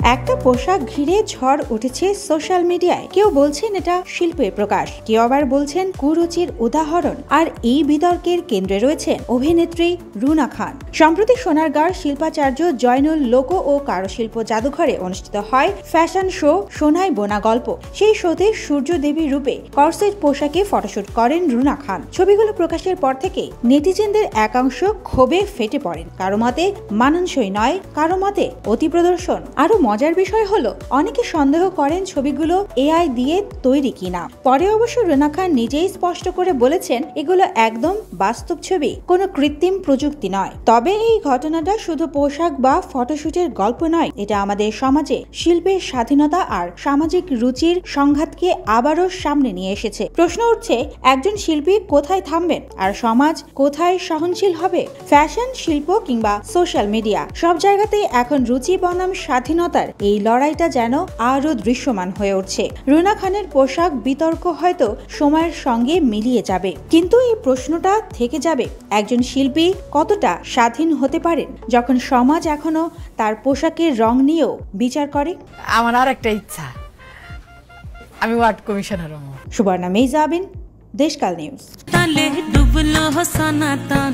একটা পোশাক ঘিরে ঝড় উঠেছে সোশ্যাল মিডিয়ায়। কেউ বলছেন এটা শিল্পের প্রকাশ, কেউ আবার বলছেন কুরুচির উদাহরণ। আর এই বিতর্কের কেন্দ্রে রয়েছেন অভিনেত্রী রুনা খান। সম্প্রতি সোনারগাঁর শিল্পাচার্য জয়নুল লোক ও কারুশিল্প জাদুঘরে অনুষ্ঠিত হয় ফ্যাশন শো সোনায় বোনা গল্প। সেই শোতে সূর্য দেবী রূপে কর্সেট পোশাকে ফটোশুট করেন রুনা খান। ছবিগুলো প্রকাশের পর থেকে নেটিজেনদের একাংশ ক্ষোভে ফেটে পড়েন। কারো মতে মানানসই নয়, কারো মতে অতি প্রদর্শন। আরো মজার বিষয় হলো, অনেকে সন্দেহ করেন ছবিগুলো এআই দিয়ে তৈরি কিনা। পরে অবশ্য রুনা খান নিজেই স্পষ্ট করে বলেছেন এগুলো একদম বাস্তব ছবি, কোনো কৃত্রিম প্রযুক্তি নয়। তবে এই ঘটনাটা শুধু পোশাক বা ফটোশুটের গল্প নয়, এটা আমাদের সমাজে শিল্পের স্বাধীনতা আর সামাজিক রুচির সংঘাতকে আবারও সামনে নিয়ে এসেছে। প্রশ্ন উঠছে, একজন শিল্পী কোথায় থামবেন আর সমাজ কোথায় সহনশীল হবে? ফ্যাশন, শিল্প কিংবা সোশ্যাল মিডিয়া, সব জায়গাতেই এখন রুচি বনাম স্বাধীনতার এই লড়াইটা যেন আরো দৃশ্যমান হয়ে উঠছে। রুনা খানের পোশাক বিতর্ক হয়তো সময়ের সঙ্গে মিলিয়ে যাবে, কিন্তু এই প্রশ্নটা থেকে যাবে, একজন শিল্পী কতটা স্বাধীন হতে পারেন যখন সমাজ এখনো তার পোশাকের রং নিয়েও বিচার করে? আমার আর একটা ইচ্ছা, আমি ওয়ার্ড কমিশনার হব। সুবর্ণা মেজাবিন, দেশকাল নিউজ।